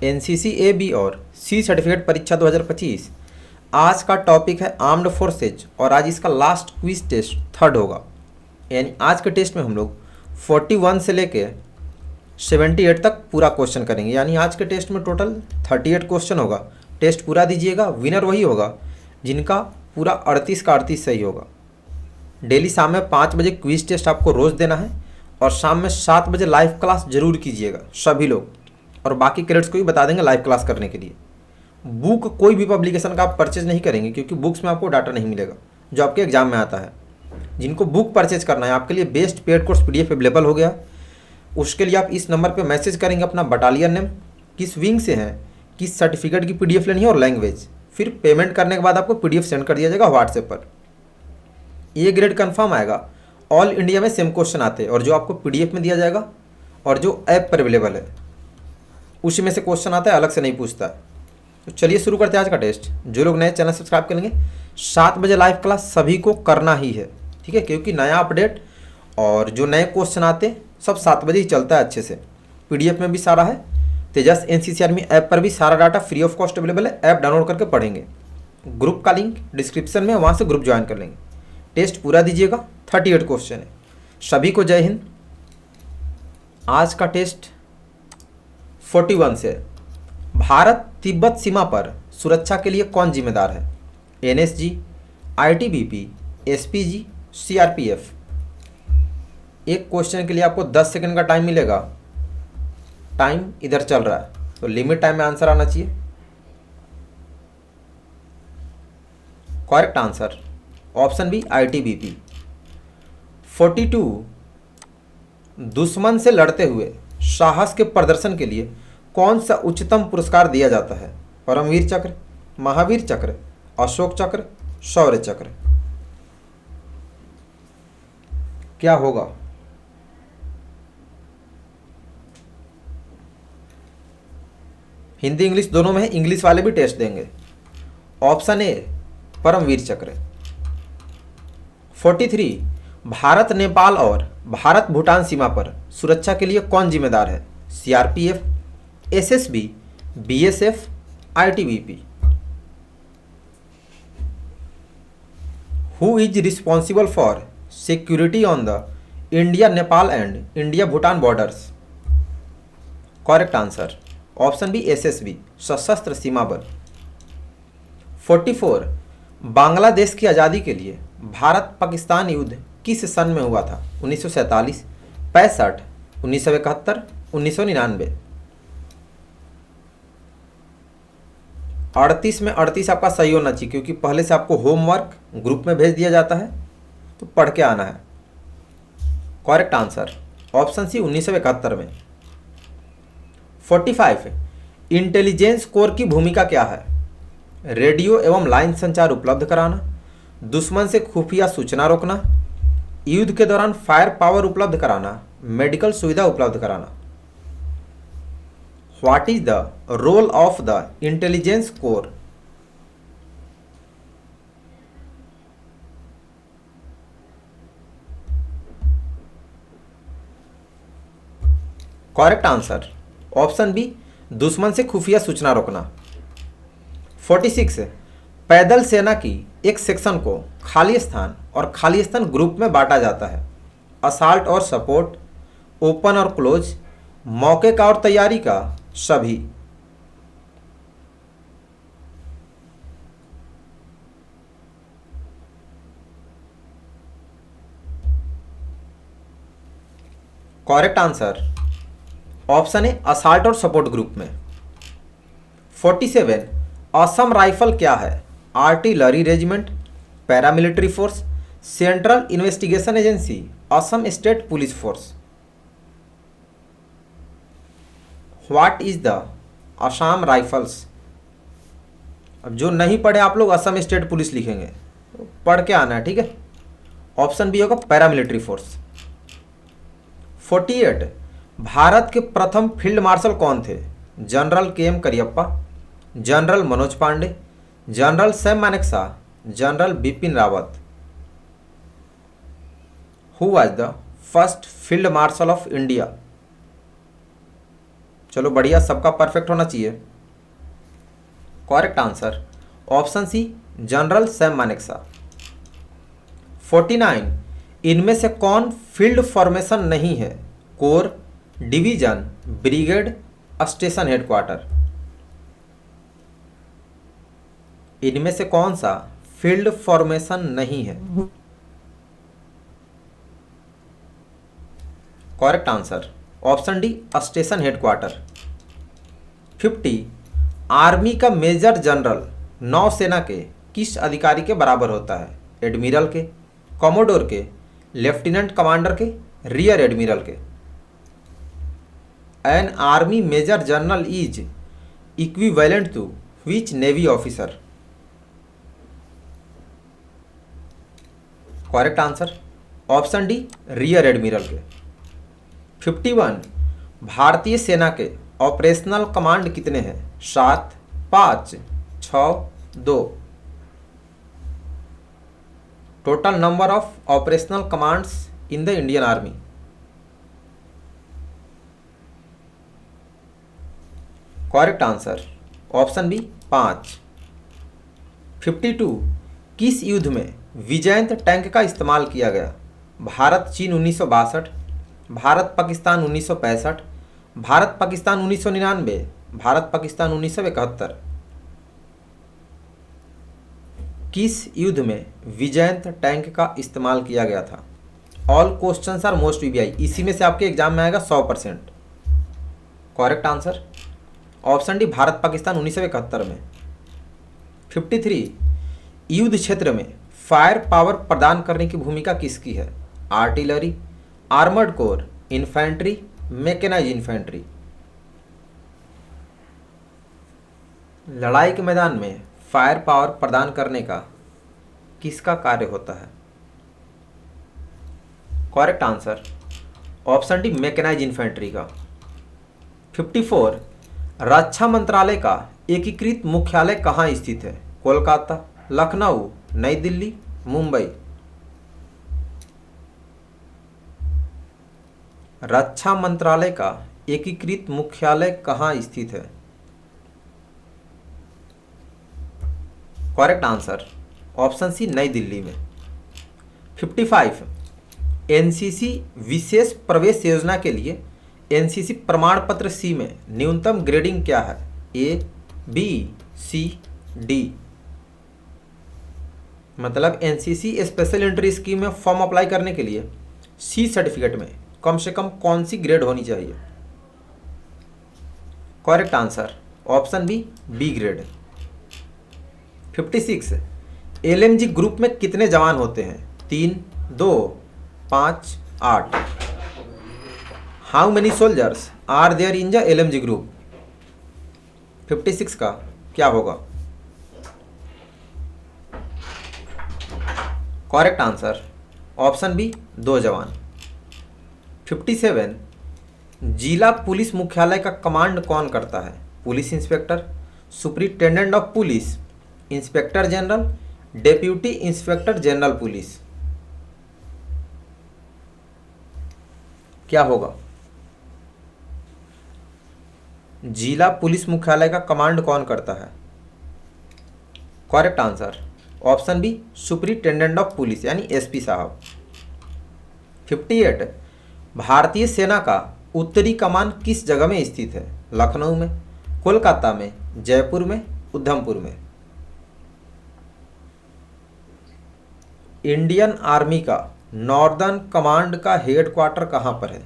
NCC A B और C certificate परीक्षा 2025। आज का टॉपिक है आर्म्ड फोर्सेज और आज इसका लास्ट क्विज टेस्ट थर्ड होगा। यानी आज के टेस्ट में हम लोग 41 से लेके 78 तक पूरा क्वेश्चन करेंगे। यानी आज के टेस्ट में टोटल 38 क्वेश्चन होगा। टेस्ट पूरा दीजिएगा, विनर वही होगा जिनका पूरा 38 का 38 सही होगा। डेली शाम में 5 बजे क्विज टेस्ट आपको रोज़ देना है और शाम में 7 बजे लाइव क्लास जरूर कीजिएगा सभी लोग, और बाकी क्रेडिट्स को भी बता देंगे लाइव क्लास करने के लिए। बुक कोई भी पब्लिकेशन का आप परचेज नहीं करेंगे क्योंकि बुक्स में आपको डाटा नहीं मिलेगा जो आपके एग्जाम में आता है। जिनको बुक परचेज करना है आपके लिए best paid course PDF available हो गया। उसके लिए आप इस नंबर पे मैसेज करेंगे अपना बटालियन नेम, किस विंग से हैं, किस सर्टिफिकेट की पीडीएफ लेनी है और लैंग्वेज। फिर पेमेंट करने के बाद आपको पीडीएफ सेंड कर दिया जाएगा व्हाट्सएप पर। ये ग्रेड कंफर्म आएगा। ऑल इंडिया में सेम क्वेश्चन आते हैं और जो आपको पीडीएफ में दिया जाएगा और जो ऐप पर अवेलेबल है उसी में से क्वेश्चन आता है, अलग से नहीं पूछता है। तो चलिए शुरू करते हैं आज का टेस्ट। जो लोग नए चैनल सब्सक्राइब करेंगे, 7 बजे लाइव क्लास सभी को करना ही है, ठीक है, क्योंकि नया अपडेट और जो नए क्वेश्चन आते सब 7 बजे ही चलता है अच्छे से। पीडीएफ में भी सारा है, तेजस एनसीसी आर्मी ऐप पर भी सारा data free of cost available है। ऐप डाउनलोड करके पढ़ेंगे। ग्रुप का लिंक डिस्क्रिप्शन में, वहाँ से ग्रुप ज्वाइन कर लेंगे। टेस्ट पूरा दीजिएगा, 38 क्वेश्चन है। सभी को जय हिंद। आज का टेस्ट 41 से भारत तिब्बत सीमा पर सुरक्षा के लिए कौन जिम्मेदार है? NSG, ITBP, SPG, CRPF. एक क्वेश्चन के लिए आपको 10 सेकंड का टाइम मिलेगा। टाइम इधर चल रहा है तो लिमिट टाइम में आंसर आना चाहिए। Correct answer option B ITBP. 42 दुश्मन से लड़ते हुए साहस के प्रदर्शन के लिए कौन सा उच्चतम पुरस्कार दिया जाता है? परमवीर चक्र, महावीर चक्र, अशोक चक्र, शौर्य चक्र। क्या होगा? हिंदी इंग्लिश दोनों में है, इंग्लिश वाले भी टेस्ट देंगे। ऑप्शन ए परमवीर चक्र। 43 भारत नेपाल और भारत भूटान सीमा पर सुरक्षा के लिए कौन जिम्मेदार है? CRPF, SSB, BSF, ITBP. Who is responsible for security on the India Nepal and India Bhutan borders? Correct answer option B SSB, Sashastra Seema बल। 44 बांग्लादेश की आज़ादी के लिए भारत पाकिस्तान युद्ध किस सन में हुआ था? 1947, 65, 1971, 1999। 38 में 38 आपका सही होना चाहिए क्योंकि पहले से आपको होमवर्क ग्रुप में भेज दिया जाता है तो पढ़ के आना है। करेक्ट आंसर ऑप्शन सी 1971 में। 45 इंटेलिजेंस कोर की भूमिका क्या है? रेडियो एवं लाइन संचार उपलब्ध कराना, दुश्मन से खुफिया सूचना रोकना, युद्ध के दौरान फायर पावर उपलब्ध कराना, मेडिकल सुविधा उपलब्ध कराना। What is the role of the intelligence corps? Correct answer option B दुश्मन से खुफिया सूचना रोकना। 46 पैदल सेना की एक सेक्शन को खाली स्थान और खाली स्थान ग्रुप में बांटा जाता है। असाल्ट और सपोर्ट, ओपन और क्लोज, मौके का और तैयारी का, सभी। करेक्ट आंसर ऑप्शन है असाल्ट और सपोर्ट ग्रुप में। 47 असम राइफल क्या है? Artillery regiment, paramilitary force, central investigation agency, Assam state police force. What is the Assam rifles? अब जो नहीं पढ़े आप लोग असम स्टेट पुलिस लिखेंगे, तो पढ़ के आना है, ठीक है। ऑप्शन बी होगा पैरामिलिट्री फोर्स। 48 भारत के प्रथम फील्ड मार्शल कौन थे? General K M Cariappa, general Manoj Pande, general Sam Manekshaw, general Bipin Rawat. Who was the first field marshal of India? चलो बढ़िया, सबका परफेक्ट होना चाहिए। Correct answer option C general Sam Manekshaw. 49 इनमें से कौन फील्ड फॉर्मेशन नहीं है? Corps, division, brigade, station headquarter. इनमें से कौन सा फील्ड फॉर्मेशन नहीं है? Correct answer option D station headquarter. 50 army का मेजर जनरल नौसेना के किस अधिकारी के बराबर होता है? एडमिरल के, कमोडोर के, लेफ्टिनेंट कमांडर के, रियर एडमिरल के। An army major general is equivalent to which navy officer? Correct answer option D rear admiral के। 51 भारतीय सेना के ऑपरेशनल कमांड कितने हैं? 7, 5, 6, 2। Total number of operational commands in the Indian army. Correct answer option B 5। 52 किस युद्ध में Vijayant tank का इस्तेमाल किया गया? भारत चीन 1962, भारत पाकिस्तान 1965, भारत पाकिस्तान 1999, भारत पाकिस्तान 1971। किस युद्ध में विजयंत टैंक का इस्तेमाल किया गया था? All questions are most VVI, इसी में से आपके एग्जाम में आएगा 100%। Correct answer option D Bharat Pakistan 1971 में। 53 युद्ध क्षेत्र में फायर पावर प्रदान करने की भूमिका किसकी है? Artillery, armoured corps, infantry, mechanise infantry. लड़ाई के मैदान में फायर पावर प्रदान करने का किसका कार्य होता है? Correct answer option D mechanise infantry का। 54 रक्षा मंत्रालय का एकीकृत मुख्यालय कहाँ स्थित है? कोलकाता, लखनऊ, नई दिल्ली, मुंबई। रक्षा मंत्रालय का एकीकृत मुख्यालय कहाँ स्थित है? करेक्ट आंसर ऑप्शन सी नई दिल्ली में। 55 एनसीसी विशेष प्रवेश योजना के लिए एनसीसी प्रमाण पत्र सी में न्यूनतम ग्रेडिंग क्या है? ए, बी, सी, डी। मतलब एनसीसी स्पेशल एंट्री स्कीम में फॉर्म अप्लाई करने के लिए सी सर्टिफिकेट में कम से कम कौन सी ग्रेड होनी चाहिए? Correct answer option B, B grade. 56 LMG group में कितने जवान होते हैं? 3, 2, 5, 8। How many soldiers are there in the LMG group? 56 का क्या होगा? करेक्ट आंसर ऑप्शन बी 2 जवान। 57 जिला पुलिस मुख्यालय का कमांड कौन करता है? Police inspector, superintendent of police, inspector general, deputy inspector general police. क्या होगा? जिला पुलिस मुख्यालय का कमांड कौन करता है? Correct answer option B superintendent of police यानी एसपी साहब। 58 भारतीय सेना का उत्तरी कमान किस जगह में स्थित है? लखनऊ में, कोलकाता में, जयपुर में, उधमपुर में। इंडियन आर्मी का नॉर्दर्न कमांड का हेडक्वार्टर कहां पर है?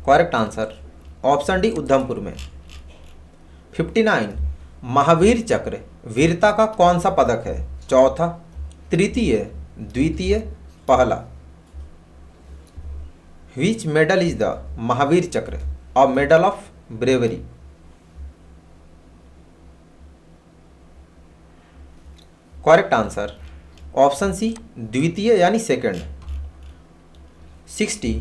Correct answer option D Udhampur में। 59 महावीर चक्र वीरता का कौन सा पदक है? चौथा, तृतीय, द्वितीय, पहला। Which medal is the Mahavir Chakra और medal of bravery? Correct answer option C द्वितीय यानी सेकंड। 60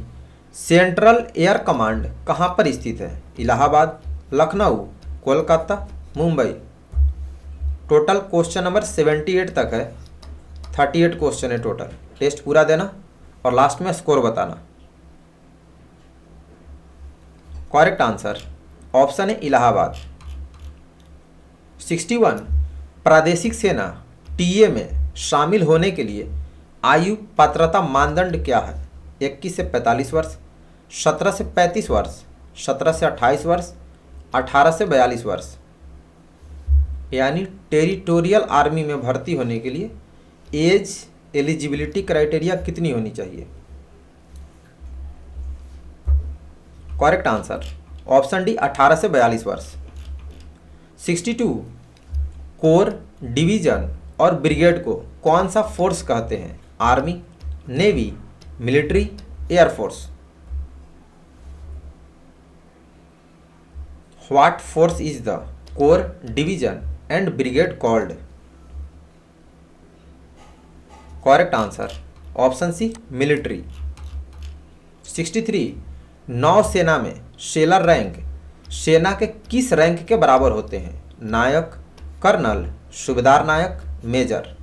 सेंट्रल एयर कमांड कहाँ पर स्थित है? Allahabad, Lucknow, Kolkata, Mumbai. Total question number 78 तक है, 38 क्वेश्चन है टोटल। टेस्ट पूरा देना और लास्ट में स्कोर बताना। करेक्ट आंसर ऑप्शन है इलाहाबाद। 61 प्रादेशिक सेना टीए में शामिल होने के लिए आयु पात्रता मानदंड क्या है? 21 से 45 वर्ष, 17 से 35 वर्ष, 17 से 28 वर्ष, 18 से 42 वर्ष। यानी टेरिटोरियल आर्मी में भर्ती होने के लिए एज एलिजिबिलिटी क्राइटेरिया कितनी होनी चाहिए? करेक्ट आंसर ऑप्शन डी 18 से 42 वर्ष। 62 कोर, डिवीजन और ब्रिगेड को कौन सा फोर्स कहते हैं? Army, navy, military, air force. What force is the corps, division and brigade called? Correct answer option C military. 63 नौसेना में सेलर रैंक सेना के किस रैंक के बराबर होते हैं? Naik, colonel, subedar naik, major.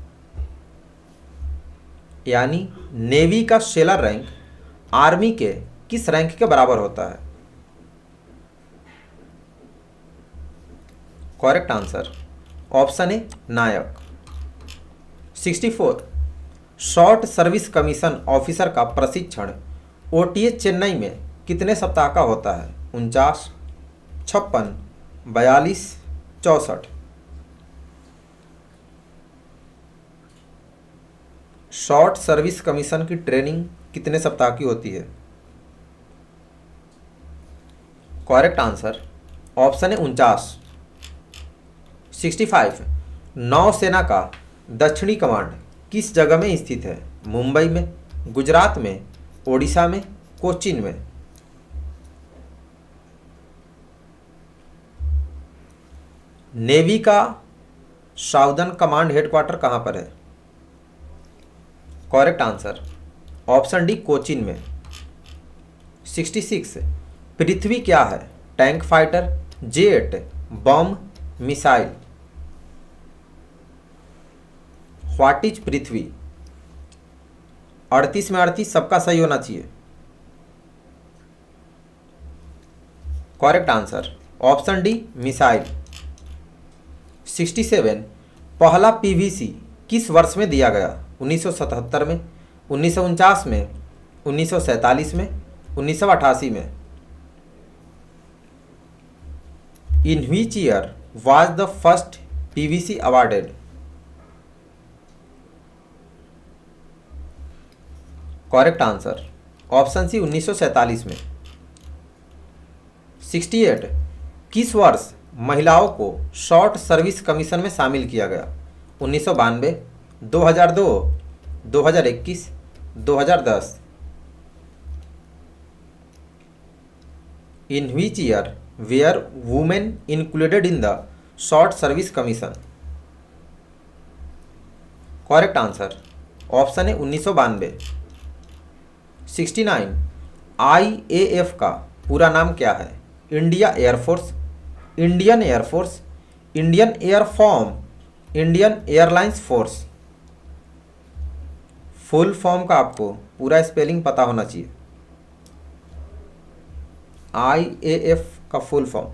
यानी नेवी का सेलर रैंक आर्मी के किस रैंक के बराबर होता है? Correct answer option A naik. 64 short service commission officer का प्रशिक्षण ओटीए चेन्नई में कितने सप्ताह का होता है? 49, 56, 42, 64। शॉर्ट सर्विस कमीशन की ट्रेनिंग कितने सप्ताह की होती है? करेक्ट आंसर ऑप्शन है 49। 65 नौसेना का दक्षिणी कमांड किस जगह में स्थित है? मुंबई में, गुजरात में, ओडिशा में, कोचीन में। नेवी का साउदर्न कमांड हेडक्वार्टर कहां पर है? Correct answer option D Cochin में। 66 पृथ्वी क्या है? Tank fighter, jet, bomb, missile. What is Prithvi? 38 में 38 सबका सही होना चाहिए। Correct answer option D missile. 67 पहला पीवीसी किस वर्ष में दिया गया? 1977 में, 1949 में, 1947 में, 1988 में। In which year was the first PVC awarded? Correct answer option C 1947 में। 68 किस वर्ष महिलाओं को शॉर्ट सर्विस कमीशन में शामिल किया गया? 1992, 2002, 2021, 2010। In which year were women included in the short service commission? Correct answer option है 1992। 69 आईएएफ का पूरा नाम क्या है? India air force, Indian air force, Indian airform, Indian airlines force. Full form का आपको पूरा स्पेलिंग पता होना चाहिए। आईएएफ का full form.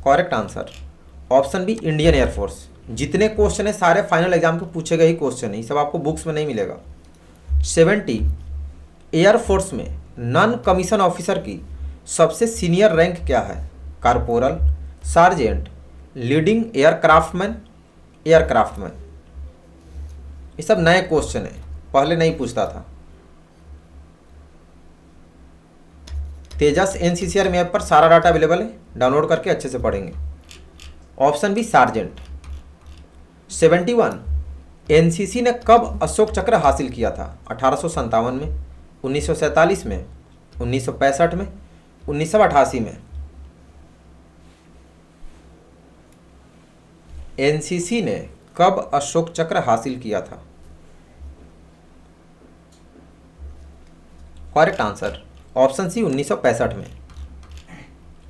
Correct answer option B Indian air force. जितने क्वेश्चन है सारे फाइनल एग्जाम के पूछे गए ही क्वेश्चन है, ये सब आपको बुक्स में नहीं मिलेगा। 70 एयरफोर्स में नॉन कमीशन ऑफिसर की सबसे सीनियर रैंक क्या है? Corporal, sergeant, leading aircraftman, aircraftman. ये सब नए क्वेश्चन है, पहले नहीं पूछता था। तेजस एनसीसीआर में ऐप पर सारा डाटा अवेलेबल है, डाउनलोड करके अच्छे से पढ़ेंगे। Option B sergeant. 71 एनसीसी ने कब अशोक चक्र हासिल किया था? 1857 में, 1947 में, 1965 में, 1988 में। एनसीसी ने कब अशोक चक्र हासिल किया था? करेक्ट आंसर ऑप्शन सी 1965 में।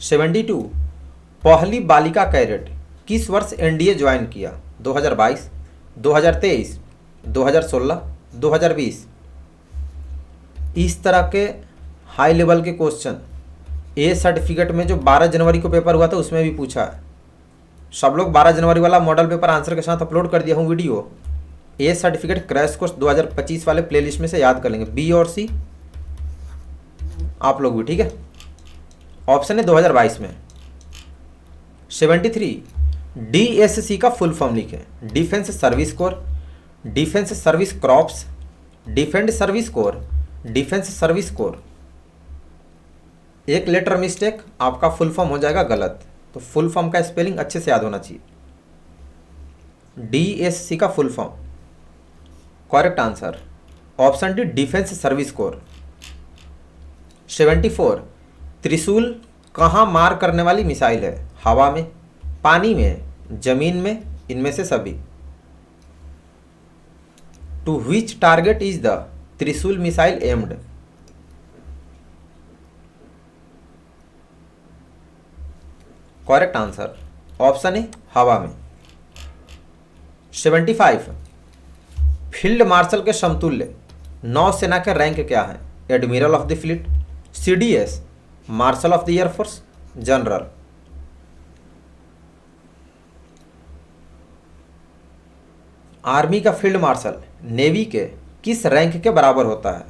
72 पहली बालिका कैडेट किस वर्ष एनडीए ज्वाइन किया? 2022, 2023, 2016, 2020। इस तरह के हाई लेवल के क्वेश्चन ए सर्टिफिकेट में जो 12 जनवरी को पेपर हुआ था उसमें भी पूछा है। सब लोग 12 जनवरी वाला मॉडल पेपर आंसर के साथ अपलोड कर दिया हूँ वीडियो। ए सर्टिफिकेट क्रैश कोर्स 2025 वाले प्लेलिस्ट में से याद कर लेंगे, बी और सी आप लोग भी, ठीक है। ऑप्शन है 2022 में। 73 DSC का फुल फॉर्म लिखें। Defence service corps, defence service crops, defence service corps, defence service corps. एक लेटर मिस्टेक, आपका फुल फॉर्म हो जाएगा गलत, तो फुल फॉर्म का स्पेलिंग अच्छे से याद होना चाहिए। DSC का full form, correct answer option D, defence service corps. 74 त्रिशूल कहाँ मार करने वाली मिसाइल है? हवा में, पानी में, जमीन में, इनमें से सभी। To which target is the Trishul missile aimed? Correct answer option है हवा में। 75 फील्ड मार्शल के समतुल्य नौसेना के रैंक क्या है? Admiral of the fleet, CDS, marshal of the air force, general. Army का फील्ड मार्शल नेवी के किस रैंक के बराबर होता है?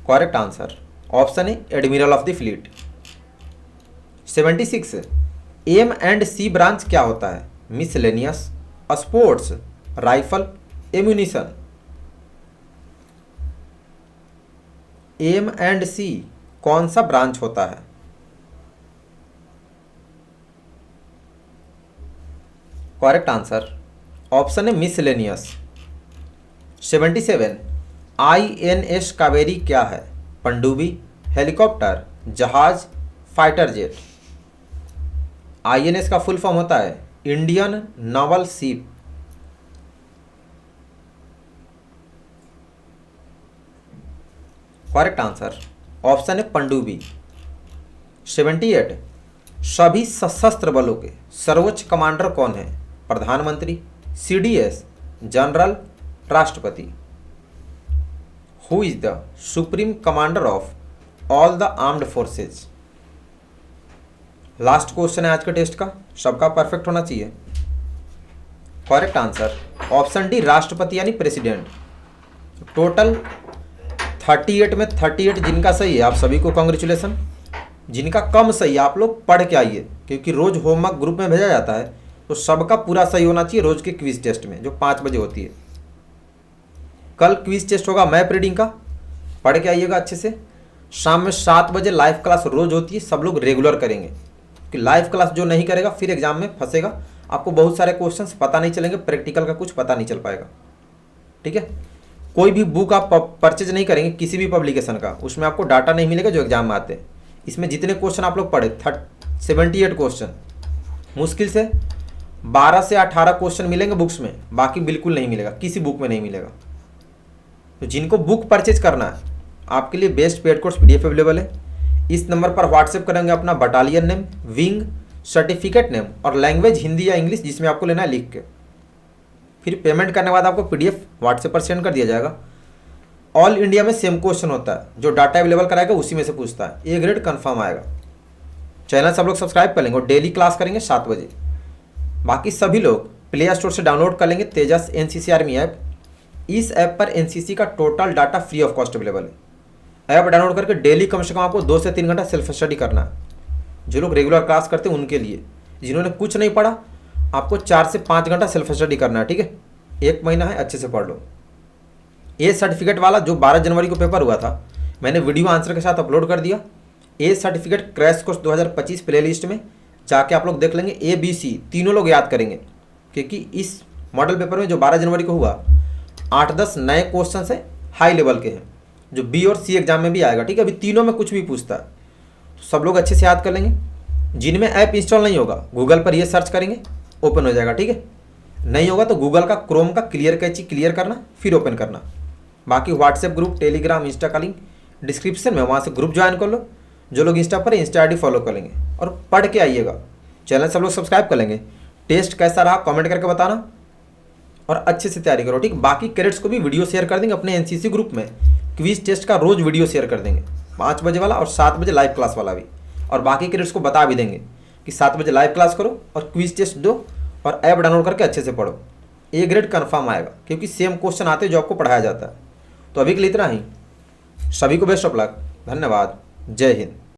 करेक्ट आंसर ऑप्शन है admiral of the fleet. 76 M&C branch क्या होता है? Miscellaneous, sports, rifle, ammunition. M&C कौन सा ब्रांच होता है? करेक्ट आंसर ऑप्शन है मिसलेनियस। 77 INS कावेरी क्या है? पनडुब्बी, हेलीकॉप्टर, जहाज, फाइटर जेट। INS का फुल फॉर्म होता है Indian novel ship. Correct answer option है पनडुब्बी। 78 सभी सशस्त्र बलों के सर्वोच्च कमांडर कौन है? प्रधानमंत्री, CDS, जनरल, राष्ट्रपति। Who is the supreme commander of all the armed forces? Last question है आज के टेस्ट का, सबका परफेक्ट होना चाहिए। करेक्ट आंसर ऑप्शन डी, राष्ट्रपति यानी प्रेसिडेंट। टोटल 38 में 38 जिनका सही है आप सभी को कांग्रेचुलेसन। जिनका कम सही है आप लोग पढ़ के आइए, क्योंकि रोज होमवर्क ग्रुप में भेजा जाता है, तो सबका पूरा सही होना चाहिए रोज के क्विज टेस्ट में जो 5 बजे होती है। कल क्विज टेस्ट होगा मैप रीडिंग का, पढ़ के आइएगा अच्छे से। शाम में 7 बजे लाइव क्लास रोज होती है, सब लोग रेगुलर करेंगे, कि लाइव क्लास जो नहीं करेगा फिर एग्जाम में फंसेगा। आपको बहुत सारे क्वेश्चंस पता नहीं चलेंगे, प्रैक्टिकल का कुछ पता नहीं चल पाएगा, ठीक है। कोई भी बुक आप परचेज नहीं करेंगे किसी भी पब्लिकेशन का, उसमें आपको डाटा नहीं मिलेगा जो एग्जाम में आते हैं। इसमें जितने क्वेश्चन आप लोग पढ़े 78 क्वेश्चन, मुश्किल से 12 से 18 क्वेश्चन मिलेंगे बुक्स में, बाकी बिल्कुल नहीं मिलेगा, किसी बुक में नहीं मिलेगा। तो जिनको बुक परचेज करना है आपके लिए best paid course PDF available है। इस नंबर पर व्हाट्सएप करेंगे अपना battalion name, wing, certificate name और लैंग्वेज हिंदी या इंग्लिश जिसमें आपको लेना है लिख के। फिर पेमेंट करने के बाद आपको PDF व्हाट्सएप पर सेंड कर दिया जाएगा। ऑल इंडिया में सेम क्वेश्चन होता है, जो डाटा अवेलेबल कराएगा उसी में से पूछता है, A ग्रेड कन्फर्म आएगा। चैनल सब लोग सब्सक्राइब कर लेंगे और डेली क्लास करेंगे 7 बजे। बाकी सभी लोग प्ले स्टोर से डाउनलोड कर लेंगे तेजस NCC आर्मी ऐप। इस ऐप पर NCC का total data free of cost available है। ऐप डाउनलोड करके डेली कम से कम आपको 2 से 3 घंटा सेल्फ स्टडी करना है। जो लोग रेगुलर क्लास करते हैं उनके लिए, जिन्होंने कुछ नहीं पढ़ा आपको 4 से 5 घंटा सेल्फ स्टडी करना है, ठीक है। 1 महीना है, अच्छे से पढ़ लो। ए सर्टिफिकेट वाला जो 12 जनवरी को पेपर हुआ था, मैंने वीडियो आंसर के साथ अपलोड कर दिया। A certificate crash course 2025 playlist में जाके आप लोग देख लेंगे। ABC तीनों लोग याद करेंगे, क्योंकि इस मॉडल पेपर में जो 12 जनवरी को हुआ 8-10 नए क्वेश्चन है हाई लेवल के हैं, जो B और C एग्जाम में भी आएगा, ठीक है। अभी तीनों में कुछ भी पूछता है तो सब लोग अच्छे से याद कर लेंगे। जिनमें ऐप इंस्टॉल नहीं होगा गूगल पर ये सर्च करेंगे, ओपन हो जाएगा, ठीक है। नहीं होगा तो गूगल का क्रोम का क्लियर कैची क्लियर करना, फिर ओपन करना। बाकी व्हाट्सएप ग्रुप, टेलीग्राम, इंस्टा का लिंक डिस्क्रिप्शन में, वहाँ से ग्रुप ज्वाइन कर लो। जो लोग इंस्टा पर इंस्टा ID फॉलो कर लेंगे और पढ़ के आइएगा। चैनल सब लोग सब्सक्राइब कर लेंगे। टेस्ट कैसा रहा कमेंट करके बताना और अच्छे से तैयारी करो, ठीक। बाकी कैडेट्स को भी वीडियो शेयर कर देंगे अपने NCC ग्रुप में, क्विज टेस्ट का रोज वीडियो शेयर कर देंगे। 5 बजे वाला और 7 बजे लाइव क्लास वाला भी। और बाकी के को बता भी देंगे कि 7 बजे लाइव क्लास करो और क्विज टेस्ट दो और ऐप डाउनलोड करके अच्छे से पढ़ो। ए ग्रेड कन्फर्म आएगा क्योंकि सेम क्वेश्चन आते हैं जो आपको पढ़ाया जाता है। तो अभी के लिए इतना ही। सभी को बेस्ट ऑफ लक। धन्यवाद। जय हिंद।